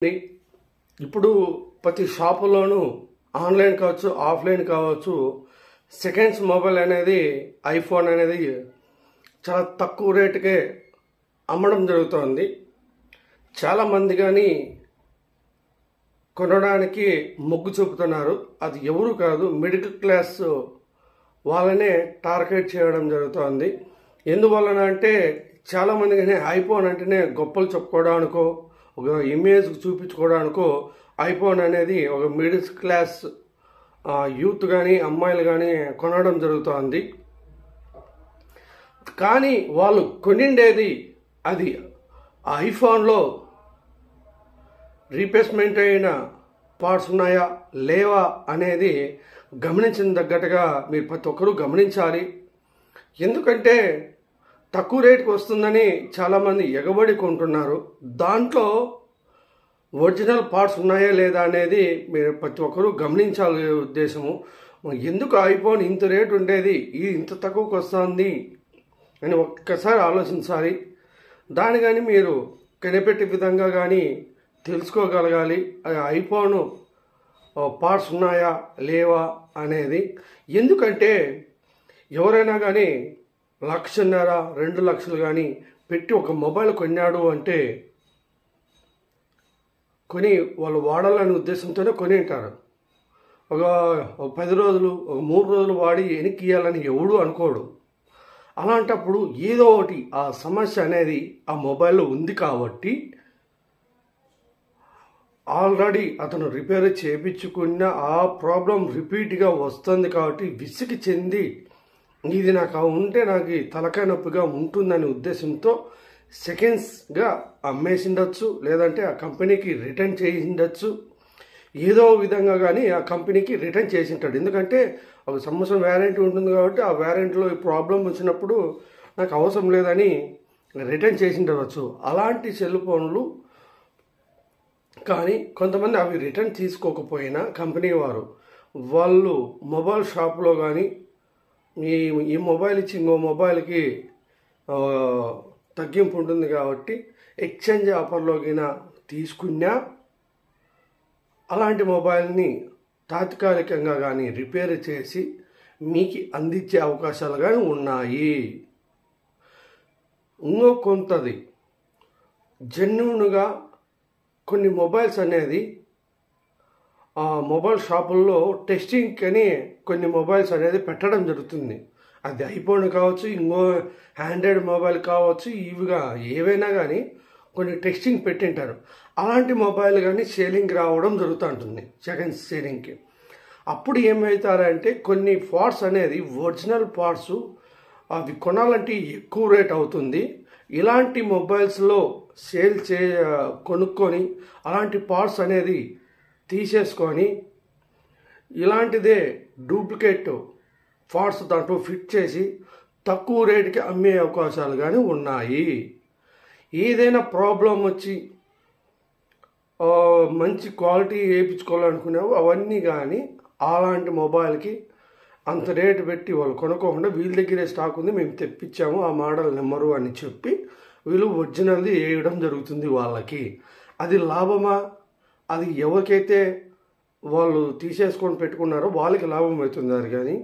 ఇప్పుడు ప్రతి షాపులోనూ ఆన్లైన్ కావచ్చు, ఆఫ్లైన్ కావచ్చు, సెకండ్స్ మొబైల్ అనేది ఐఫోన్ అనేది చాలా తక్కువ రేటుకే అమ్మడం జరుగుతోంది. చాలామంది కానీ కొనడానికి మొగ్గు చూపుతున్నారు. అది ఎవరు కాదు, మిడిల్ క్లాస్ వాళ్ళనే టార్గెట్ చేయడం జరుగుతోంది. ఎందువలన అంటే చాలామంది కానీ ఐఫోన్ అంటేనే గొప్పలు చెప్పుకోవడానికో, ఒక ఇమేజ్ చూపించుకోవడానికో ఐఫోన్ అనేది ఒక మిడిల్ క్లాస్ యూత్ కానీ అమ్మాయిలు కానీ కొనడం జరుగుతోంది. కానీ వాళ్ళు కొనిండేది అది ఐఫోన్లో రీప్లేస్మెంట్ అయిన పార్ట్స్ ఉన్నాయా లేవా అనేది గమనించిన తగ్గట్టుగా మీరు ప్రతి ఒక్కరూ గమనించాలి. ఎందుకంటే తక్కువ రేటుకి వస్తుందని చాలామంది ఎగబడి కొంటున్నారు. దాంట్లో ఒరిజినల్ పార్ట్స్ ఉన్నాయా లేదా అనేది మీరు ప్రతి ఒక్కరూ గమనించాలి. ఉద్దేశము ఎందుకు ఐఫోన్ ఇంత రేటు ఉండేది ఇది ఇంత తక్కువకి వస్తుంది అని ఒక్కసారి ఆలోచించాలి. దాని కానీ మీరు కనిపెట్టే విధంగా కానీ తెలుసుకోగలగాలి. ఐఫోన్ పార్ట్స్ ఉన్నాయా లేవా అనేది. ఎందుకంటే ఎవరైనా కానీ 1,50,000 2 లక్షలు కానీ పెట్టి ఒక మొబైల్ కొన్నాడు అంటే కొని వాళ్ళు వాడాలనే ఉద్దేశంతోనే కొని ఉంటారు. ఒక 10 రోజులు, ఒక 3 రోజులు వాడి వెనక్కి ఇవ్వాలని ఎవడు అనుకోడు. అలాంటప్పుడు ఏదో ఒకటి ఆ సమస్య అనేది ఆ మొబైల్లో ఉంది కాబట్టి ఆల్రెడీ అతను రిపేర్ చేయించుకున్న ఆ ప్రాబ్లం రిపీట్గా వస్తుంది కాబట్టి విసిగి చెంది ఇది నాకు ఉంటే నాకు తలకాయ నొప్పిగా ఉంటుందనే ఉద్దేశంతో సెకండ్స్గా అమ్మేసిండొచ్చు, లేదంటే ఆ కంపెనీకి రిటర్న్ చేసిండొచ్చు. ఏదో విధంగా కానీ ఆ కంపెనీకి రిటర్న్ చేసింటాడు. ఎందుకంటే ఒక సంవత్సరం వ్యారంటీ ఉంటుంది కాబట్టి ఆ వ్యారంటీలో ఈ ప్రాబ్లం వచ్చినప్పుడు నాకు అవసరం లేదని రిటర్న్ చేసిండవచ్చు. అలాంటి సెల్ ఫోన్లు కానీ కొంతమంది అవి రిటర్న్ తీసుకోకపోయినా కంపెనీ వారు వాళ్ళు మొబైల్ షాప్లో కానీ ఈ మొబైల్ ఇచ్చి ఇంకో మొబైల్కి తగ్గింపు ఉంటుంది కాబట్టి ఎక్స్చేంజ్ ఆఫర్లో కినా తీసుకున్నా అలాంటి మొబైల్ని తాత్కాలికంగా కానీ రిపేర్ చేసి మీకు అందించే అవకాశాలు కానీ ఉన్నాయి. ఇంకో కొంతది జెన్యూన్గా కొన్ని మొబైల్స్ అనేది మొబైల్ షాపుల్లో టెస్టింగ్ అని కొన్ని మొబైల్స్ అనేది పెట్టడం జరుగుతుంది. అది ఐఫోన్ కావచ్చు, ఇంకో ఆండ్రాయిడ్ మొబైల్ కావచ్చు, ఇవిగా ఏవైనా కానీ కొన్ని టెస్టింగ్ పెట్టింటారు. అలాంటి మొబైల్ కానీ సేలింగ్ రావడం జరుగుతూ ఉంటుంది సెకండ్ సేలింగ్కి. అప్పుడు ఏమవుతారంటే కొన్ని పార్ట్స్ అనేది ఒరిజినల్ పార్ట్స్ అవి కొనాలంటే ఎక్కువ రేట్ అవుతుంది. ఇలాంటి మొబైల్స్లో కొనుక్కొని అలాంటి పార్ట్స్ అనేది తీసేసుకొని ఇలాంటిదే డూప్లికేట్ పార్ట్స్ దాంట్లో ఫిట్ చేసి తక్కువ రేటుకి అమ్మే అవకాశాలు కానీ ఉన్నాయి. ఏదైనా ప్రాబ్లం వచ్చి మంచి క్వాలిటీ వేయించుకోవాలనుకునేవి అవన్నీ కానీ అలాంటి మొబైల్కి అంత రేటు పెట్టి వాళ్ళు కొనుక్కోకుండా వీళ్ళ దగ్గరే స్టాక్ ఉంది మేము తెప్పించాము ఆ మోడల్ నెంబరు అని చెప్పి వీళ్ళు ఒరిజినల్ది వేయడం జరుగుతుంది వాళ్ళకి. అది లాభమా? అది ఎవరికైతే వాళ్ళు తీసేసుకొని పెట్టుకున్నారో వాళ్ళకి లాభం అవుతుంది. అది కానీ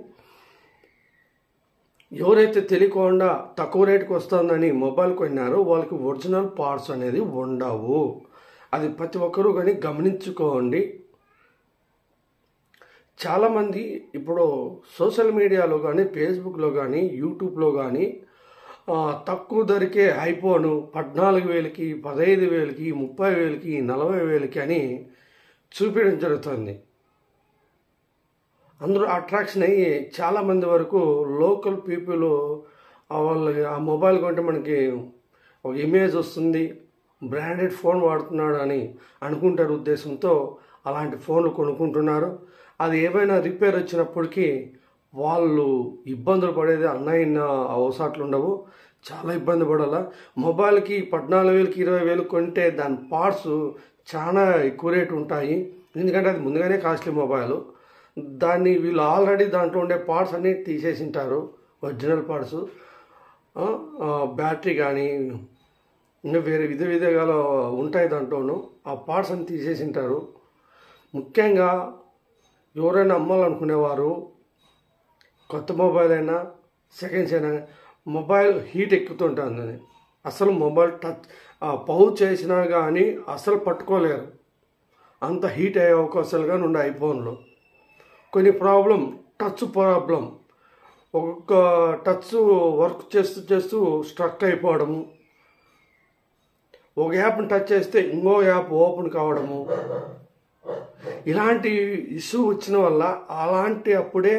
ఎవరైతే తెలియకుండా తక్కువ రేటుకి వస్తుందని మొబైల్ కొన్నారో వాళ్ళకి ఒరిజినల్ పార్ట్స్ అనేది ఉండవు. అది ప్రతి ఒక్కరూ కానీ గమనించుకోండి. చాలామంది ఇప్పుడు సోషల్ మీడియాలో కానీ ఫేస్బుక్లో కానీ యూట్యూబ్లో కానీ తక్కువ ధరకే ఐఫోను 14,000కి 15,000కి 30,000కి 40,000కి అని చూపించడం జరుగుతుంది. అందరూ అట్రాక్షన్ అయ్యి చాలామంది వరకు లోకల్ పీపుల్ వాళ్ళు ఆ మొబైల్ కొంటే మనకి ఒక ఇమేజ్ వస్తుంది, బ్రాండెడ్ ఫోన్ వాడుతున్నాడు అని అనుకుంటారు ఉద్దేశంతో అలాంటి ఫోన్లు కొనుక్కుంటున్నారు. అది ఏమైనా రిపేర్ వచ్చినప్పటికీ వాళ్ళు ఇబ్బందులు పడేది అన్నయిన అవసరాలు ఉండవు. చాలా ఇబ్బంది పడాల. మొబైల్కి 14,000కి 20,000 కొంటే దాని పార్ట్స్ చాలా ఎక్కువ రేటు ఉంటాయి. ఎందుకంటే అది ముందుగానే కాస్ట్లీ మొబైల్. దాన్ని వీళ్ళు ఆల్రెడీ దాంట్లో ఉండే పార్ట్స్ అన్నీ తీసేసింటారు. ఒరిజినల్ పార్ట్స్ బ్యాటరీ కానీ ఇంకా వేరే విధాలు ఉంటాయి దాంట్లోనూ. ఆ పార్ట్స్ అని తీసేసింటారు. ముఖ్యంగా ఎవరైనా అమ్మాలనుకునేవారు కొత్త మొబైల్ అయినా సెకండ్స్ అయినా మొబైల్ హీట్ ఎక్కుతుంటుంది. అసలు మొబైల్ టచ్ పౌచ్ చేసినా కానీ అసలు పట్టుకోలేరు, అంత హీట్ అయ్యే అవకాశాలు కానీ ఉండే ఐఫోన్లో. కొన్ని టచ్ ప్రాబ్లం, ఒక్కొక్క టచ్ వర్క్ చేస్తూ చేస్తూ స్ట్రక్ అయిపోవడము, ఒక యాప్ని టచ్ చేస్తే ఇంకో యాప్ ఓపెన్ కావడము, ఇలాంటి ఇష్యూ వచ్చిన వల్ల అలాంటి అప్పుడే